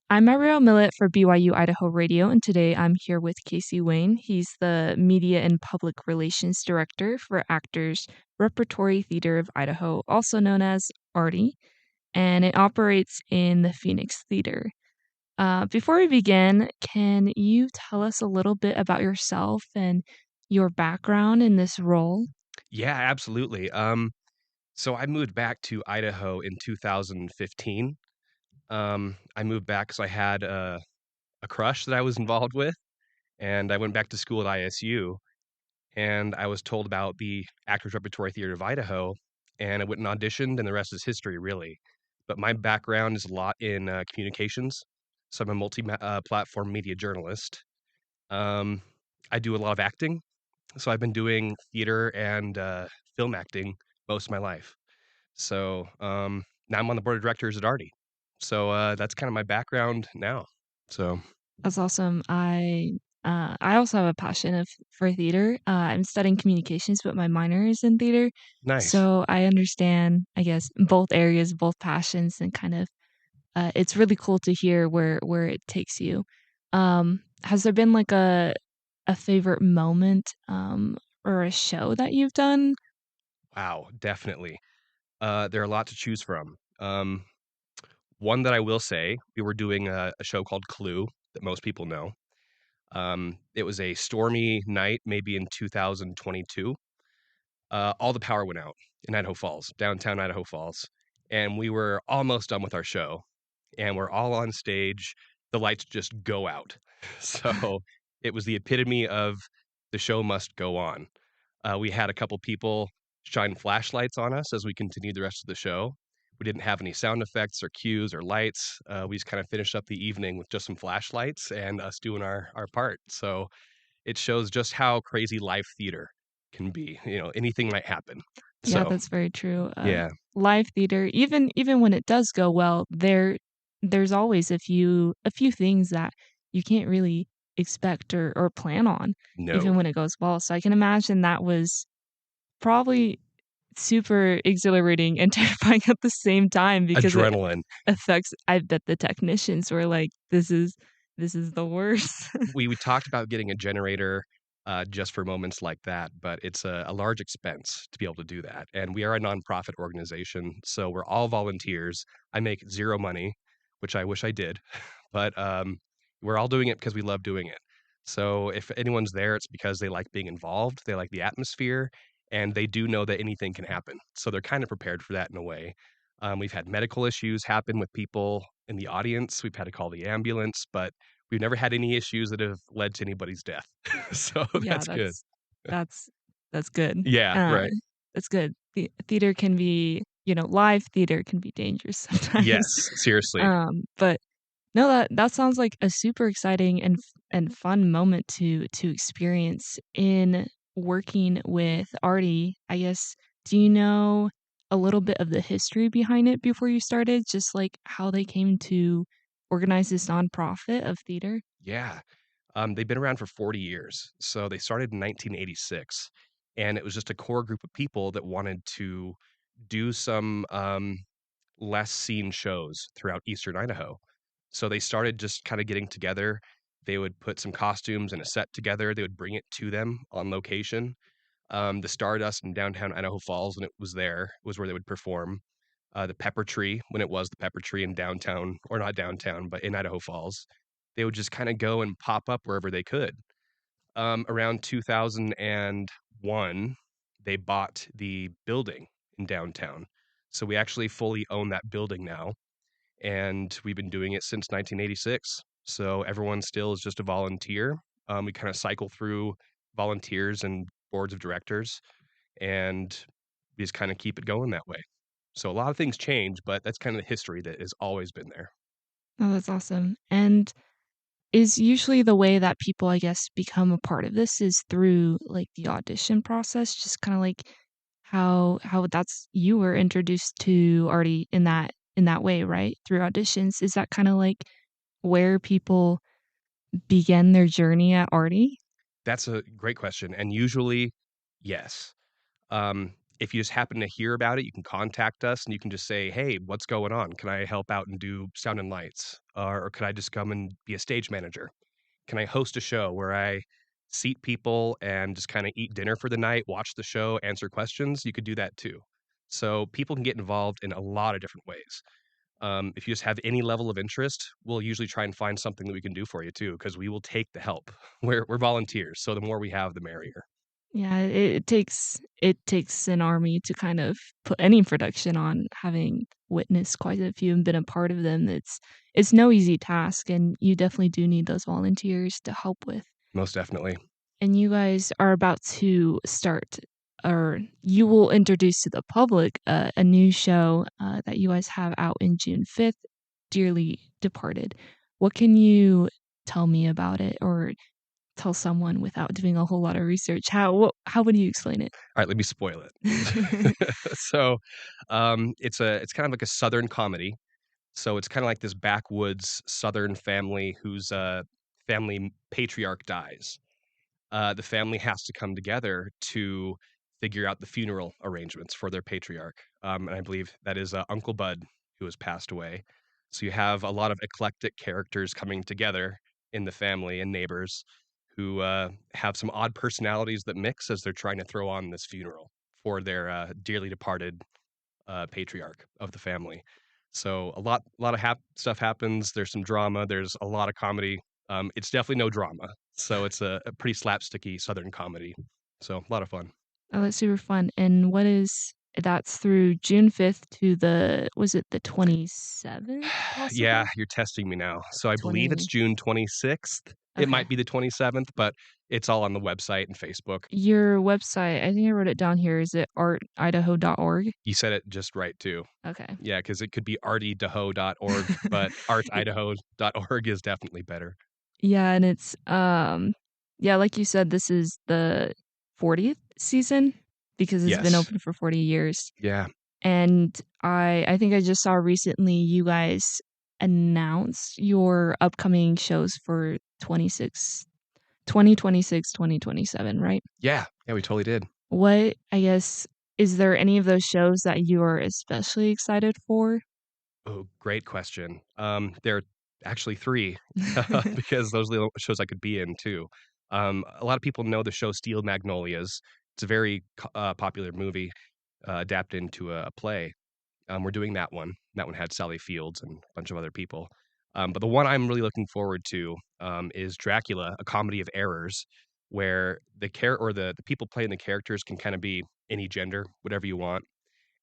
I'm Ariel Millett for BYU-Idaho Radio, and today I'm here with Casey Wayne. He's the Media and Public Relations Director for Actors Repertory Theater of Idaho, also known as ARTI, and it operates in the Phoenix Theater. Before we begin, can you tell us a little bit about yourself and your background in this role? Yeah, absolutely. So I moved back to Idaho in 2015. I moved back because I had a crush that I was involved with, and I went back to school at ISU, and I was told about the Actors Repertory Theater of Idaho, and I went and auditioned, and the rest is history, really. But my background is a lot in communications, so I'm a multi-platform media journalist. Um, I do a lot of acting, so I've been doing theater and film acting most of my life. So now I'm on the board of directors at Artie. So that's kind of my background now. So That's awesome. I also have a passion for theater. I'm studying communications, but my minor is in theater. nice. So I understand, I guess, both areas, both passions, and kind of it's really cool to hear where it takes you. Has there been like a favorite moment or a show that you've done? Wow, definitely. There are a lot to choose from. One that I will say, we were doing a show called Clue that most people know. It was a stormy night, maybe in 2022. All the power went out in Idaho Falls, downtown Idaho Falls, and we were almost done with our show, and we're all on stage. The lights just go out. So it was the epitome of the show must go on. We had a couple people shine flashlights on us as we continued the rest of the show. We didn't have any sound effects or cues or lights. We just kind of finished up the evening with just some flashlights and us doing our part. So it shows just how crazy live theater can be. Anything might happen. Yeah, So that's very true. yeah, Live theater, even when it does go well, there's always a few things that you can't really expect or plan on, even no when it goes well. So I can imagine that was probably super exhilarating and terrifying at the same time because it adrenaline. affects. I bet the technicians were like, "This is the worst." We talked about getting a generator just for moments like that, but it's a large expense to be able to do that. And we are a nonprofit organization, so we're all volunteers. I make zero money, which I wish I did, but we're all doing it because we love doing it. So if anyone's there, it's because they like being involved, they like the atmosphere, and they do know that anything can happen. So they're kind of prepared for that in a way. We've had medical issues happen with people in the audience. We've had to call the ambulance, but we've never had any issues that have led to anybody's death. So Yeah, that's good. that's that's good. Yeah, Uh, right. that's good. Theater can be, live theater can be dangerous sometimes. Yes, seriously. But no, that sounds like a super exciting and fun moment to experience in working with Artie. I guess, do you know a little bit of the history behind it before you started? Just like how they came to organize this nonprofit of theater? Yeah. They've been around for 40 years. So they started in 1986, and it was just a core group of people that wanted to do some less seen shows throughout Eastern Idaho. So they started just kind of getting together. They would put some costumes and a set together. They would bring it to them on location. The Stardust in downtown Idaho Falls, when it was there, was where they would perform. The Pepper Tree, when it was the Pepper Tree in downtown, or not downtown, but in Idaho Falls, they would just kind of go and pop up wherever they could. Around 2001, they bought the building in downtown. So we actually fully own that building now, and we've been doing it since 1986. So everyone still is just a volunteer. We kind of cycle through volunteers and boards of directors, and we just kind of keep it going that way. So a lot of things change, but that's kind of the history that has always been there. Oh, that's awesome. And is usually the way that people, I guess, become a part of this is through, like, the audition process, just kinda like how that's you were introduced to already in that way, right? Through auditions. Is that kinda like where people begin their journey at Arty? That's a great question, and usually, yes. If you just happen to hear about it, you can contact us and you can just say, "Hey, what's going on? Can I help out and do sound and lights? Or could I just come and be a stage manager? Can I host a show where I seat people and just kinda eat dinner for the night, watch the show, answer questions?" You could do that too. So people can get involved in a lot of different ways. If you just have any level of interest, we'll usually try and find something that we can do for you too, because we will take the help. We're volunteers, so the more we have, the merrier. Yeah, it takes an army to kind of put any production on. Having witnessed quite a few and been a part of them, it's no easy task, and you definitely do need those volunteers to help with. Most definitely. And you guys are about to start, or you will introduce to the public a new show that you guys have out in June 5th, Dearly Departed. What can you tell me about it, or tell someone without doing a whole lot of research? How would you explain it? Alright, let me spoil it. So, it's kind of like a Southern comedy. So it's kinda like this backwoods Southern family whose, family patriarch dies. The family has to come together to figure out the funeral arrangements for their patriarch, and I believe that is, Uncle Bud who has passed away. So you have a lot of eclectic characters coming together in the family and neighbors who, have some odd personalities that mix as they're trying to throw on this funeral for their, dearly departed, patriarch of the family. So a lot of stuff happens. There's some drama. There's a lot of comedy. It's definitely no drama. So it's a pretty slapsticky Southern comedy. So a lot of fun. Oh, that's super fun. And that's through June 5th to was it the 27th Yeah, possibly? you're testing me now. So I believe it's 20 June 26th. It Okay. might be the 27th, but it's all on the website and Facebook. Your website, I think I wrote it down here. Is it artidaho.org? You said it just right too. Okay. Yeah, because it could be artydaho.org, but artidaho.org is definitely better. Yeah, and yeah, like you said, this is the 40th season because it's been Yes. open for 40 years. Yeah. And I think I just saw recently you guys announced your upcoming shows for 2026, 2027, right? Yeah. Yeah, we totally did. I guess, is there any of those shows that you are especially excited for? Oh, great question. There are actually 3 because those are the shows I could be in too. A lot of people know the show Steel Magnolias. It's a very popular movie adapted into a play. We're doing that one. That one had Sally Fields and a bunch of other people. But the one I'm really looking forward to is Dracula, a comedy of errors, where the people playing the characters can kind of be any gender, whatever you want,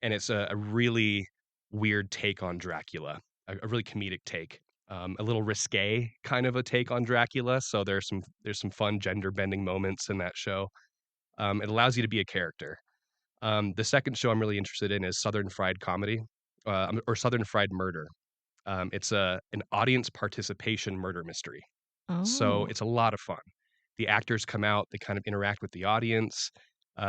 and it's a really weird take on Dracula, a really comedic take, a little risque kind of a take on Dracula. So there's some fun gender bending moments in that show. It allows you to be a character. The second show I'm really interested in is Southern Fried Comedy, or Southern Fried Murder. It's an audience participation murder mystery. So Oh. it's a lot of fun. The actors come out, they kind of interact with the audience.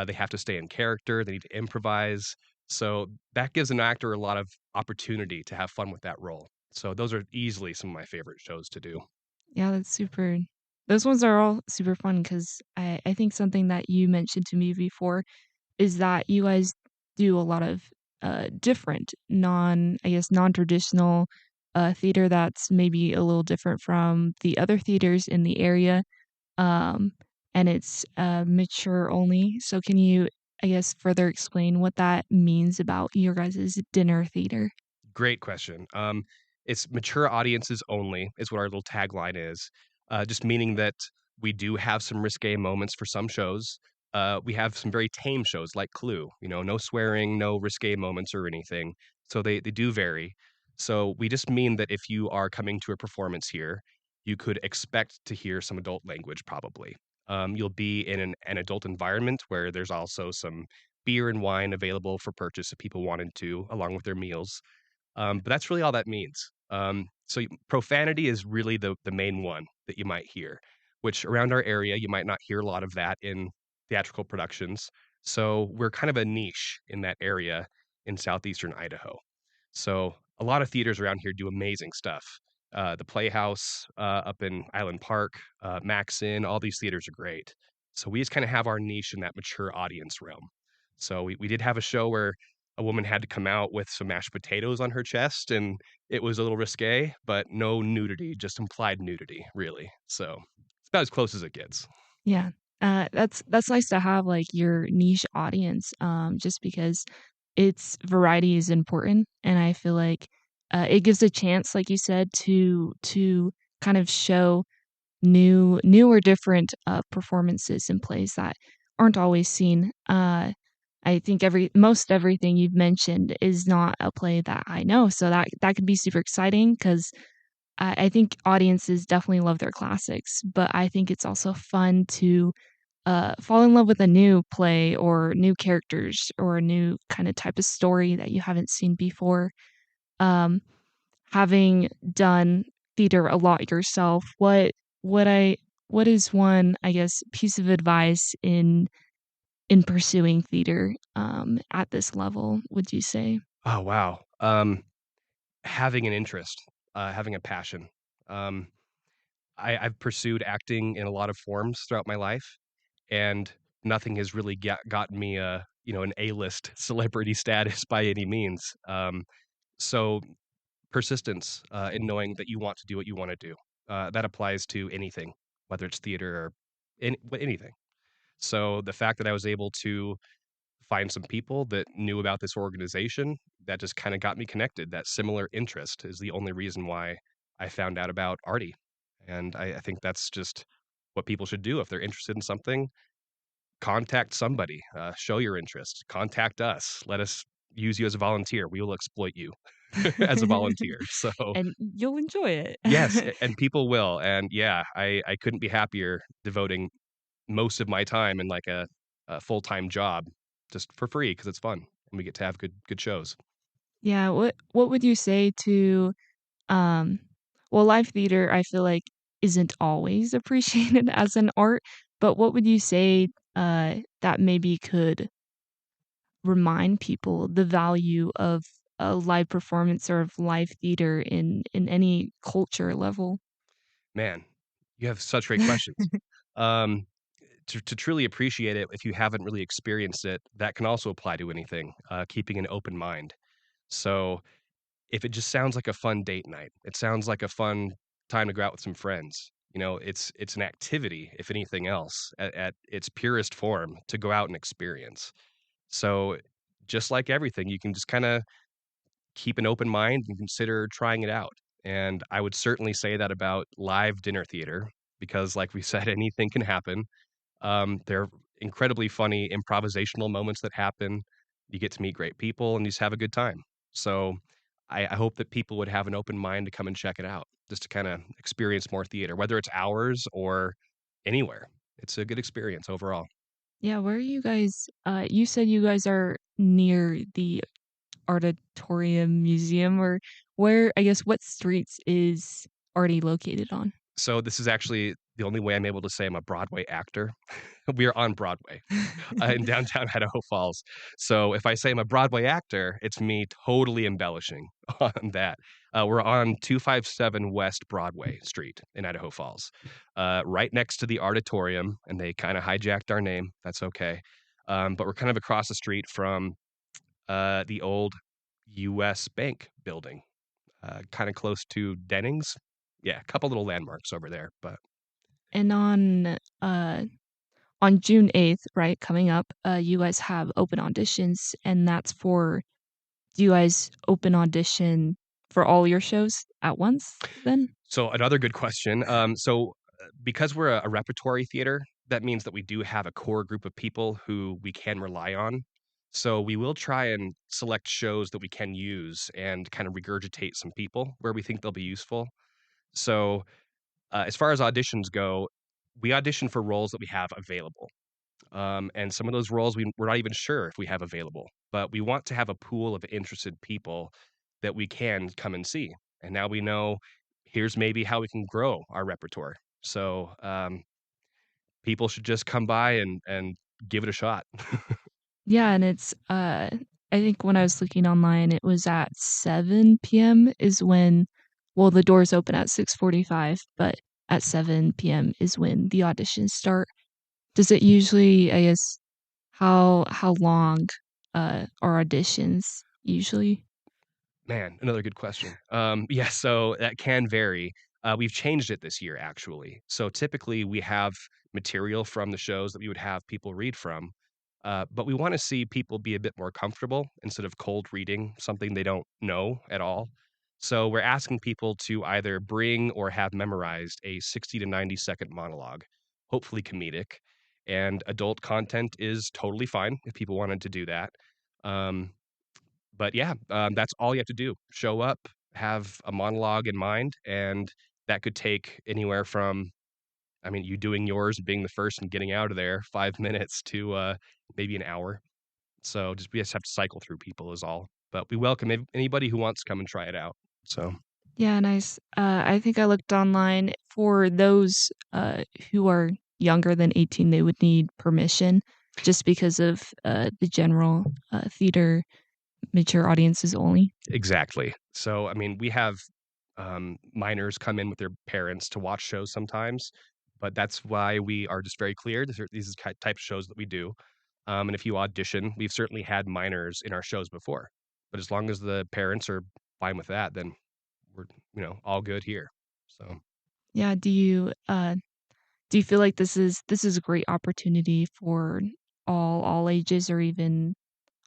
They have to stay in character, they need to improvise. So that gives an actor a lot of opportunity to have fun with that role. So those are easily some of my favorite shows to do. Yeah, that's super. Those ones are all super fun because I think something that you mentioned to me before is that you guys do a lot of different I guess, non-traditional theater that's maybe a little different from the other theaters in the area. Um, and it's mature only. So can you, I guess, further explain what that means about your guys' dinner theater? Great question. It's mature audiences only is what our little tagline is. Just meaning that we do have some risque moments for some shows. We have some very tame shows like Clue. No swearing, no risque moments or anything. So they do vary. So we just mean that if you are coming to a performance here, you could expect to hear some adult language probably. You'll be in an adult environment where there's also some beer and wine available for purchase if people wanted to, along with their meals, but that's really all that means. Profanity is really the main one that you might hear, which around our area, you might not hear a lot of that in theatrical productions. So we're kind of a niche in that area in southeastern Idaho. So a lot of theaters around here do amazing stuff. The Playhouse up in Island Park, Maxon, all these theaters are great. So we just kind of have our niche in that mature audience realm. So we did have a show where a woman had to come out with some mashed potatoes on her chest, and it was a little risque, but no nudity, just implied nudity, really. So it's about as close as it gets. Yeah. That's nice to have, like, your niche audience, just because it's variety is important, and I feel like, it gives a chance, like you said, to kind of show new or different, performances and plays that aren't always seen. I think most everything you've mentioned is not a play that I know, so that could be super exciting because I think audiences definitely love their classics, but I think it's also fun to, fall in love with a new play or new characters or a new kinda type of story that you haven't seen before. Um, Having done theater a lot yourself, what I what is one, I guess, piece of advice in pursuing theater, at this level, would you say? Oh, wow. Having an interest, having a passion. Um, I've pursued acting in a lot of forms throughout my life, and nothing has really gotten me an A-list celebrity status by any means. So persistence in knowing that you want to do what you want to do. That applies to anything, whether it's theater or anything. So the fact that I was able to find some people that knew about this organization that just kind of got me connected. That similar interest is the only reason why I found out about Artie. And I think that's just what people should do if they're interested in something. Contact somebody, show your interest, contact us, let us use you as a volunteer. We will exploit you as a volunteer. So, And you'll enjoy it. yes, and people will. And yeah, I couldn't be happier devoting most of my time in like a full-time job just for free because it's fun and we get to have good shows. Yeah, what would you say to, um well, live theater, I feel like, isn't always appreciated as an art, but what would you say, that maybe could remind people the value of a live performance or of live theater in any culture level? Man, you have such great questions. Um, to truly appreciate it, if you haven't really experienced it, that can also apply to anything, keeping an open mind. So if it just sounds like a fun date night, it sounds like a fun time to go out with some friends. It's an activity, if anything else, at its purest form to go out and experience. So just like everything, you can just kind of keep an open mind and consider trying it out. And I would certainly say that about live dinner theater because, like we said, anything can happen. There are incredibly funny improvisational moments that happen. You get to meet great people and you just have a good time. So I hope that people would have an open mind to come and check it out, just to kind of experience more theater, whether it's ours or anywhere. It's a good experience overall. Yeah, where are you guys you said you guys are near the Artatorium Museum, or where I guess, what streets is Artie located on? So this is actually the only way I'm able to say I'm a Broadway actor. We are on Broadway in downtown Idaho Falls. So if I say I'm a Broadway actor, it's me totally embellishing on that. We're on 257 West Broadway Street in Idaho Falls, right next to the Artatorium, and they kind of hijacked our name. That's okay. But we're kind of across the street from the old U.S. Bank building, kind of close to Dennings. Yeah, a couple little landmarks over there, but And on June 8th, right, coming up, you guys have open auditions, and that's for do you guys open audition for all your shows at once then? so another good question. Because we're a repertory theater, that means that we do have a core group of people who we can rely on. So we will try and select shows that we can use and kind of regurgitate some people where we think they'll be useful. So as far as auditions go, we audition for roles that we have available. And some of those roles we're not even sure if we have available, but we want to have a pool of interested people that we can come and see. And now we know here's maybe how we can grow our repertoire. So people should just come by and give it a shot. Yeah, and it's, I think when I was looking online, it was at 7 p.m. is when well, the doors open at 6:45, but at 7 p.m. is when the auditions start. Does it usually, I guess How long are auditions usually? Man, another good question. Yeah, so that can vary. We've changed it this year, actually. So typically, we have material from the shows that we would have people read from, but we want to see people be a bit more comfortable instead of cold reading something they don't know at all. So we're asking people to either bring or have memorized a 60 to 90-second monologue, hopefully comedic. And adult content is totally fine if people wanted to do that. Um, but yeah, that's all you have to do. Show up, have a monologue in mind, and that could take anywhere from, I mean, you doing yours, being the first and getting out of there, 5 minutes to, maybe an hour. So just we just have to cycle through people is all. But we welcome anybody who wants to come and try it out. So Yeah, nice. I think I looked online for those who are younger than 18, they would need permission just because of the general theater mature audiences only. exactly. So I mean, we have minors come in with their parents to watch shows sometimes, but that's why we are just very clear. These are type of shows that we do. And if you audition, we've certainly had minors in our shows before. But as long as the parents are fine with that, then we're all good here. So Yeah, do you feel like this is a great opportunity for all ages or even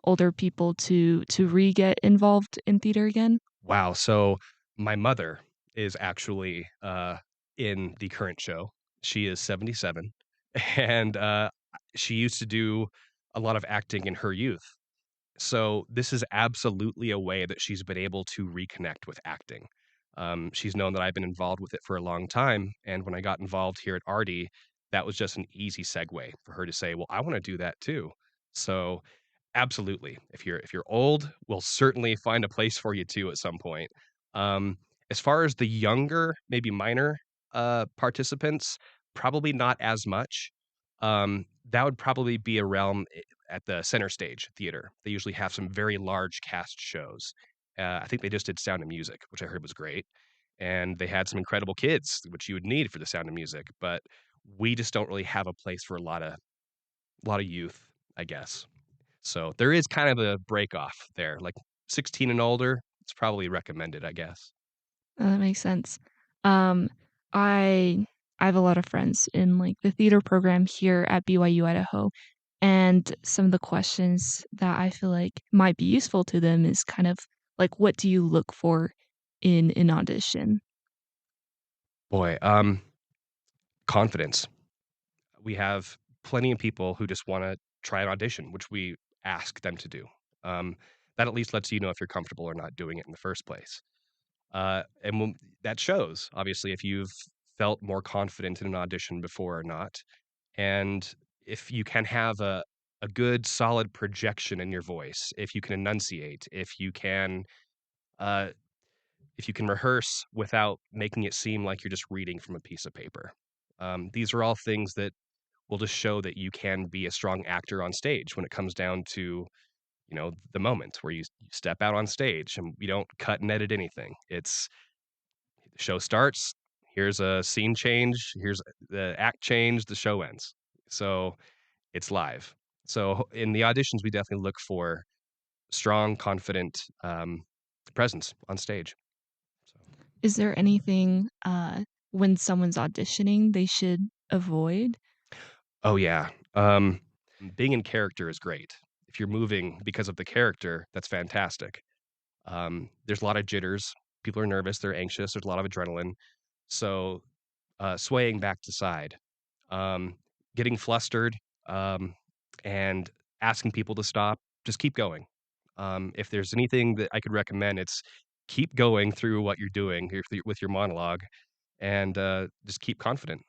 older people to re-get involved in theater again? wow. So my mother is actually in the current show. She is 77, and she used to do a lot of acting in her youth. So this is absolutely a way that she's been able to reconnect with acting. She's known that I've been involved with it for a long time, and when I got involved here at Artie, that was just an easy segue for her to say, "Well, I want to do that too." So absolutely, if you're old, we'll certainly find a place for you too at some point. Um, as far as the younger, maybe minor participants, probably not as much. That would probably be a realm at the Center Stage Theater. They usually have some very large cast shows. I think they just did Sound of Music, which I heard was great, and they had some incredible kids, which you would need for the Sound of Music. But we just don't really have a place for a lot of youth, I guess. So there is kind of a break off there, like 16 and older. It's probably recommended, I guess. That makes sense. Um, I I have a lot of friends in, like, the theater program here at BYU-Idaho, and some of the questions that I feel like might be useful to them is kind of like, what do you look for in an audition? Boy, confidence. We have plenty of people who just want to try an audition, which we ask them to do. Um, that at least lets you know if you're comfortable or not doing it in the first place. And that shows, obviously, if you've felt more confident in an audition before or not. And if you can have a good, solid projection in your voice, if you can enunciate, uh, if you can rehearse without making it seem like you're just reading from a piece of paper. These are all things that will just show that you can be a strong actor on stage when it comes down to, the moment where you step out on stage and you don't cut and edit anything. It's the show starts, here's a scene change, here's the act change, the show ends. So it's live. So in the auditions, we definitely look for strong, confident presence on stage. So. Is there anything, when someone's auditioning they should avoid? Oh yeah. Being in character is great. If you're moving because of the character, that's fantastic. There's a lot of jitters. People are nervous. They're anxious. There's a lot of adrenaline. So, swaying back to side, um, getting flustered, um, and asking people to stop. Just keep going. If there's anything that I could recommend, it's keep going through what you're doing with your monologue, and just keep confident,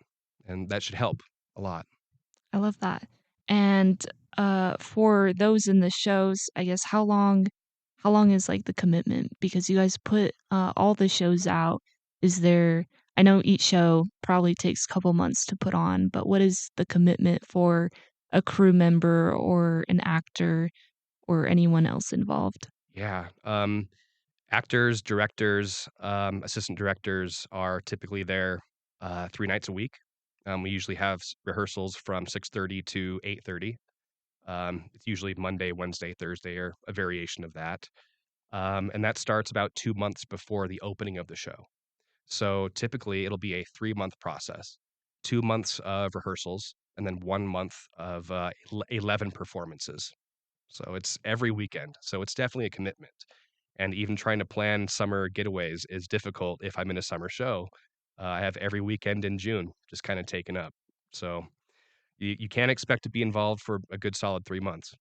and that should help a lot. I love that. And, for those in the shows, I guess how long is, like, the commitment? Because you guys put, all the shows out. Is there I know each show probably takes a couple months to put on, but what is the commitment for a crew member or an actor or anyone else involved? Yeah. Actors, directors, assistant directors are typically there 3 nights a week. We usually have rehearsals from 6:30 to 8:30. It's usually Monday, Wednesday, Thursday, or a variation of that. And that starts about 2 months before the opening of the show. So typically it'll be a 3-month process, 2 months of rehearsals, and then 1 month of 11 performances. So it's every weekend. So it's definitely a commitment. And even trying to plan summer getaways is difficult if I'm in a summer show. I have every weekend in June just kind of taken up. So you can't expect to be involved for a good solid 3 months.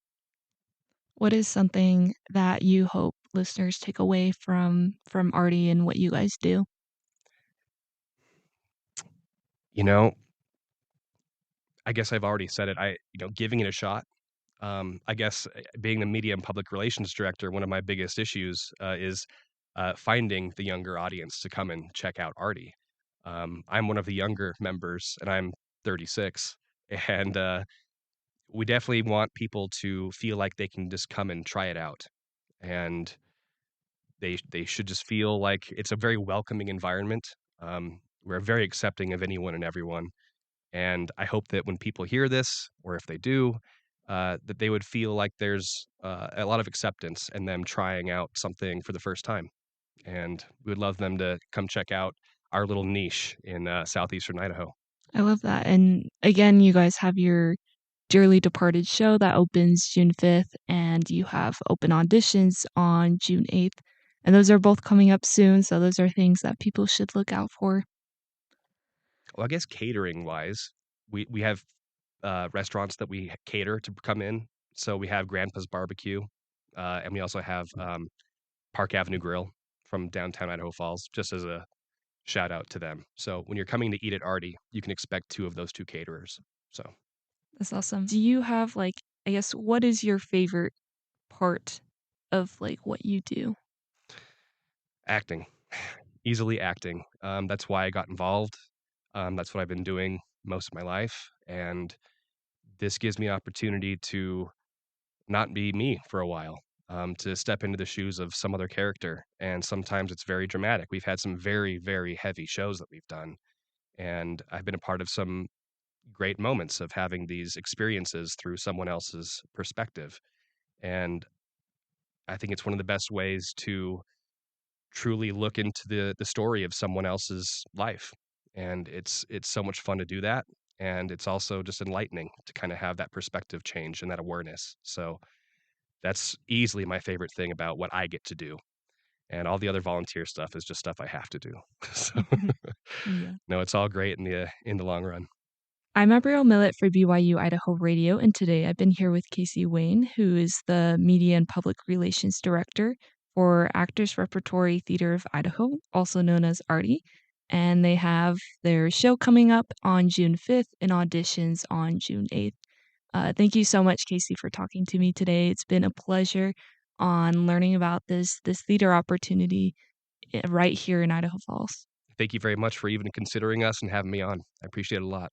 What is something that you hope listeners take away from Artie and what you guys do? You know, I guess I've already said it. Giving it a shot. I guess being the media and public relations director, one of my biggest issues is finding the younger audience to come and check out Artie. I'm one of the younger members, and I'm 36, and we definitely want people to feel like they can just come and try it out, and they should just feel like it's a very welcoming environment. We're very accepting of anyone and everyone, and I hope that when people hear this, or if they do, that they would feel like there's a lot of acceptance in them trying out something for the first time. And we would love them to come check out our little niche in southeastern Idaho. I love that. And again, you guys have your dearly departed show that opens June 5th, and you have open auditions on June 8th. And those are both coming up soon. So those are things that people should look out for. Well, I guess catering wise, we have restaurants that we cater to come in. So we have Grandpa's Barbecue, and we also have Park Avenue Grill from downtown Idaho Falls, just as a shout out to them. So when you're coming to eat at Artie, you can expect two of those two caterers. So That's awesome. Do you have I guess, what is your favorite part of what you do? acting, easily acting. That's why I got involved. That's what I've been doing most of my life, and this gives me opportunity to not be me for a while. To step into the shoes of some other character, and sometimes it's very dramatic. We've had some very, very heavy shows that we've done, and I've been a part of some great moments of having these experiences through someone else's perspective. And I think it's one of the best ways to truly look into the story of someone else's life. And it's so much fun to do that. And it's also just enlightening to kind of have that perspective change and that awareness. So that's easily my favorite thing about what I get to do. And all the other volunteer stuff is just stuff I have to do. So Yeah. no, it's all great in the long run. I'm Abrielle Millett for BYU-Idaho Radio, and today I've been here with Casey Wayne, who is the Media and Public Relations Director for Actors Repertory Theater of Idaho, also known as Artie. And they have their show coming up on June 5th and auditions on June 8th. Thank you so much, Casey, for talking to me today. It's been a pleasure on learning about this theater opportunity right here in Idaho Falls. Thank you very much for even considering us and having me on. I appreciate it a lot.